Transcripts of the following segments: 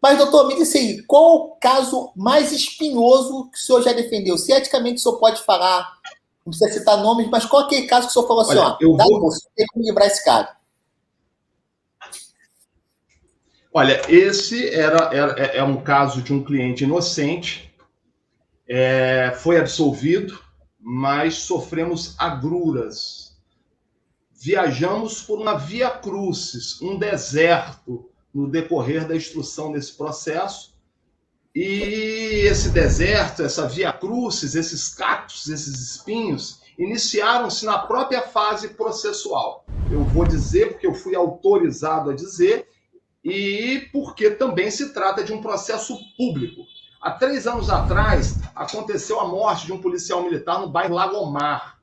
Mas, doutor, me disse aí, qual o caso mais espinhoso que o senhor já defendeu? Se eticamente o senhor pode falar, não precisa citar nomes, mas qual é aquele caso que o senhor falou assim, Olha, ó, dá moço, tem que livrar esse cara? Olha, esse é um caso de um cliente inocente, foi absolvido, mas sofremos agruras. Viajamos por uma via crucis, um deserto, no decorrer da instrução desse processo. E esse deserto, essa via crucis, esses cactos, esses espinhos, iniciaram-se na própria fase processual. Eu vou dizer porque eu fui autorizado a dizer e porque também se trata de um processo público. Há 3 anos atrás, aconteceu a morte de um policial militar no bairro Lagomar.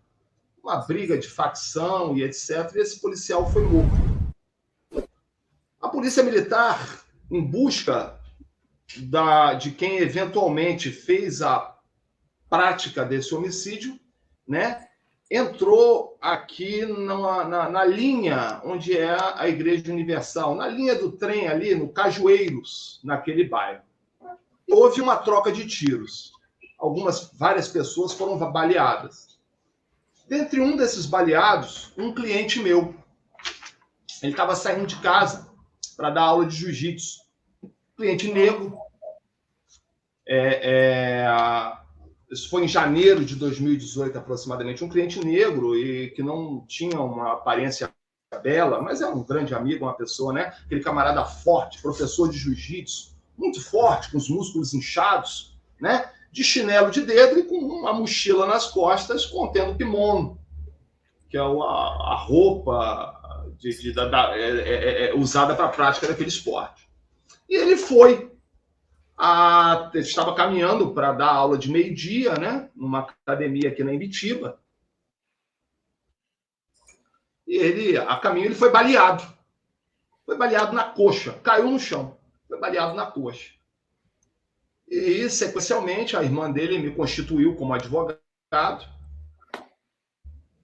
Uma briga de facção e etc. E esse policial foi morto. A polícia militar, em busca de quem eventualmente fez a prática desse homicídio, né, entrou aqui na linha onde é a Igreja Universal, na linha do trem ali, no Cajueiros, naquele bairro. E houve uma troca de tiros. Várias pessoas foram baleadas. Dentre um desses baleados, um cliente meu. Ele estava saindo de casa para dar aula de jiu-jitsu. Cliente negro. Isso foi em janeiro de 2018, aproximadamente. Um cliente negro e que não tinha uma aparência bela, mas é um grande amigo, uma pessoa, né? Aquele camarada forte, professor de jiu-jitsu, muito forte, com os músculos inchados, né? De chinelo de dedo e com uma mochila nas costas contendo kimono, que é a roupa usada para a prática daquele esporte. E ele estava caminhando para dar aula de meio-dia, né, numa academia aqui na Imbitiba. E a caminho, ele foi baleado. Foi baleado na coxa, caiu no chão. Foi baleado na coxa. E, sequencialmente, a irmã dele me constituiu como advogado,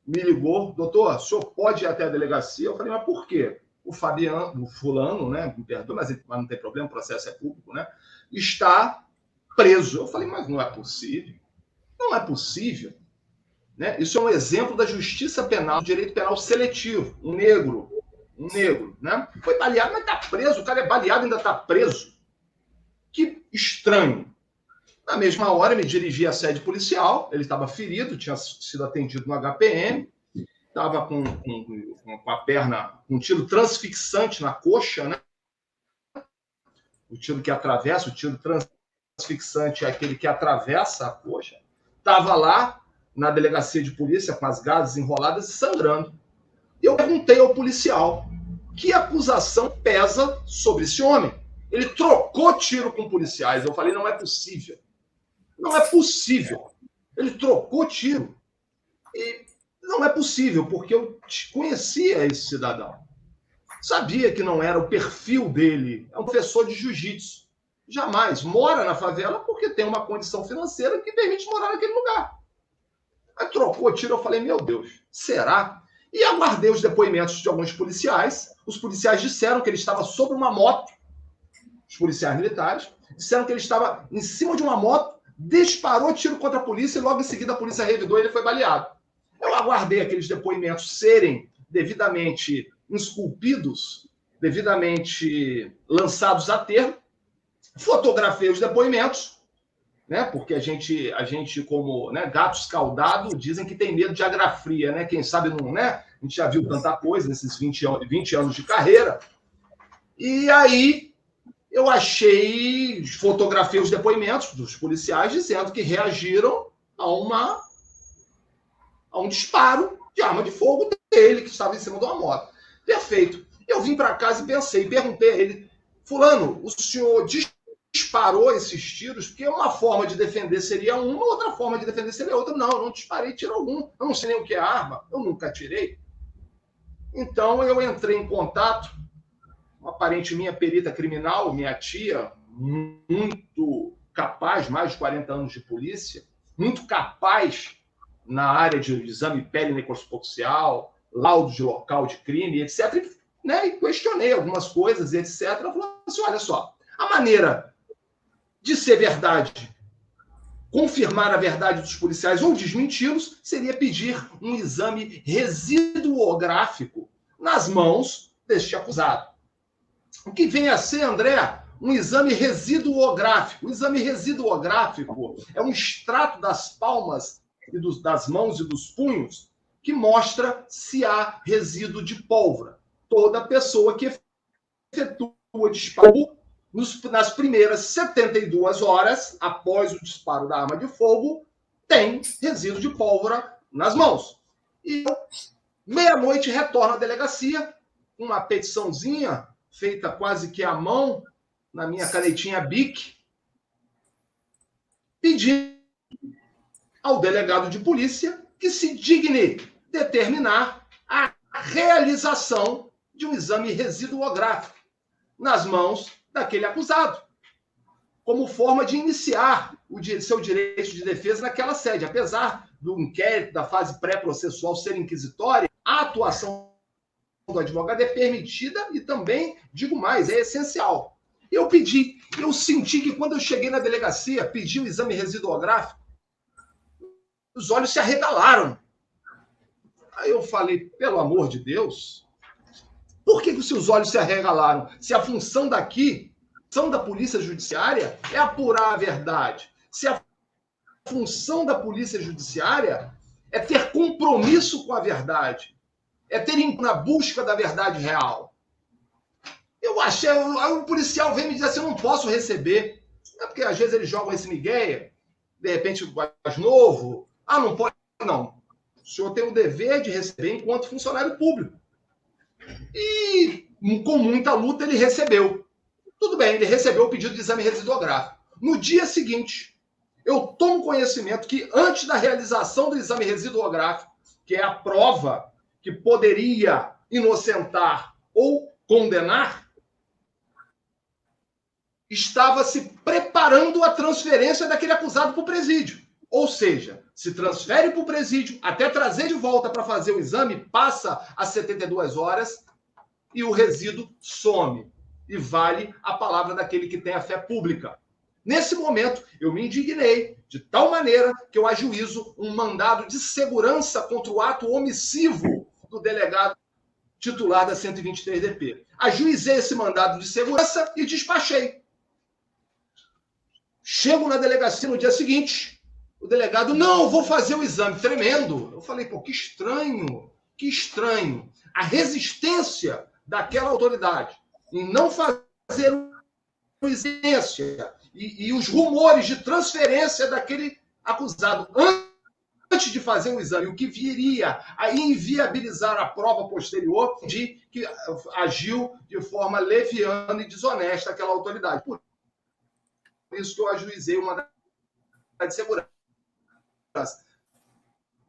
me ligou, doutor, o senhor pode ir até a delegacia? Eu falei, mas por quê? O fulano, né, me perdoa, mas não tem problema, o processo é público, né, está preso. Eu falei, mas não é possível. Não é possível. Né? Isso é um exemplo da justiça penal, do direito penal seletivo. Um negro, né? Foi baleado, mas está preso. O cara é baleado e ainda está preso. Que estranho. Na mesma hora, me dirigi à sede policial. Ele estava ferido, tinha sido atendido no HPM. Estava com a perna, com um tiro transfixante na coxa, né? O tiro que atravessa, o tiro transfixante é aquele que atravessa a coxa. Estava lá na delegacia de polícia com as gases enroladas e sangrando. E eu perguntei ao policial que acusação pesa sobre esse homem. Ele trocou tiro com policiais. Eu falei, não é possível. Não é possível. Ele trocou tiro. E não é possível, porque eu conhecia esse cidadão. Sabia que não era o perfil dele. É um professor de jiu-jitsu. Jamais mora na favela porque tem uma condição financeira que permite morar naquele lugar. Aí trocou tiro, eu falei, meu Deus, será? E aguardei os depoimentos de alguns policiais. Os policiais disseram que ele estava sobre uma moto, os policiais militares, disseram que ele estava em cima de uma moto, disparou tiro contra a polícia e logo em seguida a polícia revidou e ele foi baleado. Eu aguardei aqueles depoimentos serem devidamente esculpidos, devidamente lançados a termo, fotografei os depoimentos, né? Porque a gente como, né, gato escaldado, dizem que tem medo de agrafria, né? Quem sabe não, né? A gente já viu tanta coisa nesses 20 anos de carreira. E aí eu fotografei os depoimentos dos policiais dizendo que reagiram a um disparo de arma de fogo dele, que estava em cima de uma moto. Perfeito. Eu vim para casa e perguntei a ele, fulano, o senhor disparou esses tiros, porque uma forma de defender seria uma, outra forma de defender seria outra. Não, eu não disparei tiro algum. Eu não sei nem o que é arma. Eu nunca atirei. Então, eu entrei em contato, uma parente minha, perita criminal, minha tia, muito capaz, mais de 40 anos de polícia, muito capaz na área de exame pele necropsial, laudo de local de crime, etc. Né? E questionei algumas coisas, etc. Ela falou assim, olha só, A maneira de ser verdade, confirmar a verdade dos policiais ou desmenti-los, seria pedir um exame residuográfico nas mãos deste acusado. O que vem a ser, André, um exame residuográfico? O exame residuográfico é um extrato das palmas e das mãos e dos punhos que mostra se há resíduo de pólvora. Toda pessoa que efetua disparo nas primeiras 72 horas após o disparo da arma de fogo tem resíduo de pólvora nas mãos. E meia-noite retorno à delegacia, uma petiçãozinha feita quase que à mão, na minha canetinha Bic, pedindo ao delegado de polícia que se digne determinar a realização de um exame residuográfico nas mãos daquele acusado, como forma de iniciar o seu direito de defesa naquela sede. Apesar do inquérito, da fase pré-processual ser inquisitória, a atuação do advogado é permitida e também, digo mais, é essencial. Eu senti que quando eu cheguei na delegacia, pedi o exame residuográfico, os olhos se arregalaram. Aí eu falei, pelo amor de Deus, por que os seus olhos se arregalaram? Se a função daqui, a função da polícia judiciária é apurar a verdade. Se a função da polícia judiciária é ter compromisso com a verdade, é ter na busca da verdade real. Eu achei, o policial vem me dizer assim, eu não posso receber. É porque às vezes eles jogam esse migué, de repente mais novo. Ah, não pode? Não. O senhor tem o dever de receber enquanto funcionário público. E com muita luta ele recebeu. Tudo bem, ele recebeu o pedido de exame residuográfico. No dia seguinte, eu tomo conhecimento que antes da realização do exame residuográfico, que é a prova que poderia inocentar ou condenar, estava se preparando a transferência daquele acusado para o presídio. Ou seja, se transfere para o presídio, até trazer de volta para fazer o exame, passa as 72 horas e o resíduo some. E vale a palavra daquele que tem a fé pública. Nesse momento, eu me indignei de tal maneira que eu ajuizo um mandado de segurança contra o ato omissivo do delegado titular da 123DP. Ajuizei esse mandado de segurança e despachei. Chego na delegacia no dia seguinte, o delegado, não, vou fazer o exame. Tremendo. Eu falei, pô, que estranho, que estranho. A resistência daquela autoridade em não fazer uma exigência e os rumores de transferência daquele acusado antes de fazer o exame, o que viria a inviabilizar a prova posterior de que agiu de forma leviana e desonesta aquela autoridade. Por isso que eu ajuizei uma de segurança.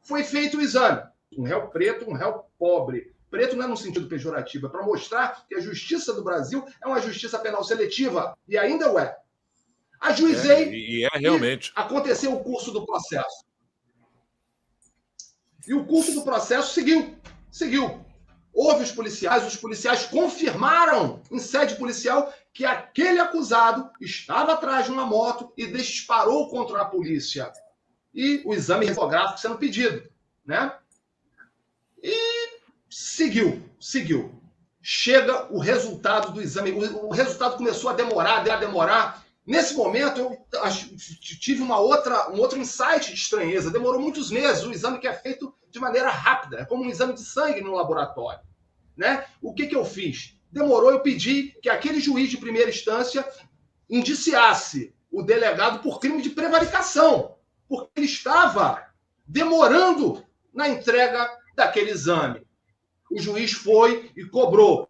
Foi feito o exame. Um réu preto, um réu pobre. Preto não é no sentido pejorativo, é para mostrar que a justiça do Brasil é uma justiça penal seletiva. E ainda o é. Ajuizei e é realmente. E aconteceu o curso do processo. E o curso do processo seguiu. Houve os policiais confirmaram em sede policial que aquele acusado estava atrás de uma moto e disparou contra a polícia. E o exame residuográfico sendo pedido, né? E seguiu. Chega o resultado do exame. O resultado começou a demorar. Nesse momento, eu tive um outro insight de estranheza. Demorou muitos meses. O exame que é feito de maneira rápida. É como um exame de sangue no laboratório, né? O que eu fiz? Demorou, eu pedi que aquele juiz de primeira instância indiciasse o delegado por crime de prevaricação, porque ele estava demorando na entrega daquele exame. O juiz foi e cobrou.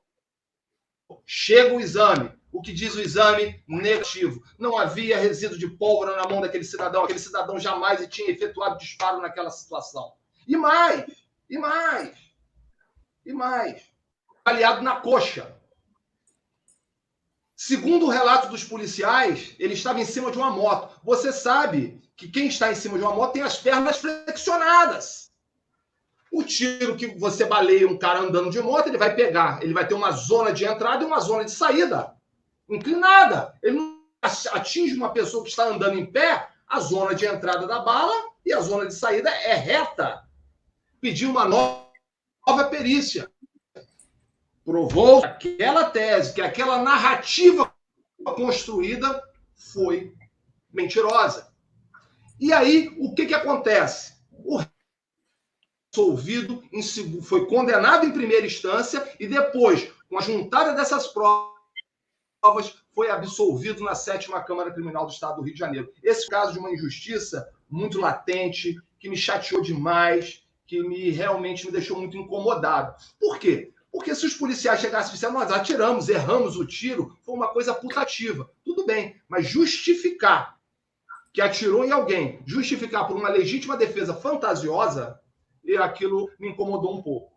Chega o exame. O que diz o exame? Negativo. Não havia resíduo de pólvora na mão daquele cidadão. Aquele cidadão jamais tinha efetuado disparo naquela situação. E mais. Baleado na coxa. Segundo o relato dos policiais, ele estava em cima de uma moto. Você sabe que quem está em cima de uma moto tem as pernas flexionadas. O tiro que você baleia um cara andando de moto, ele vai pegar. Ele vai ter uma zona de entrada e uma zona de saída. inclinada. Ele não atinge uma pessoa que está andando em pé, a zona de entrada da bala e a zona de saída é reta. Pediu uma nova perícia. Provou que aquela tese, que aquela narrativa construída foi mentirosa. E aí, o que acontece? O absolvido foi condenado em primeira instância e depois, com a juntada dessas provas, foi absolvido na 7ª Câmara Criminal do Estado do Rio de Janeiro. Esse caso de uma injustiça muito latente, que me chateou demais, que realmente me deixou muito incomodado. Por quê? Porque se os policiais chegassem e disseram, nós atiramos, erramos o tiro, foi uma coisa putativa. Tudo bem, mas justificar que atirou em alguém, justificar por uma legítima defesa fantasiosa, e aquilo me incomodou um pouco.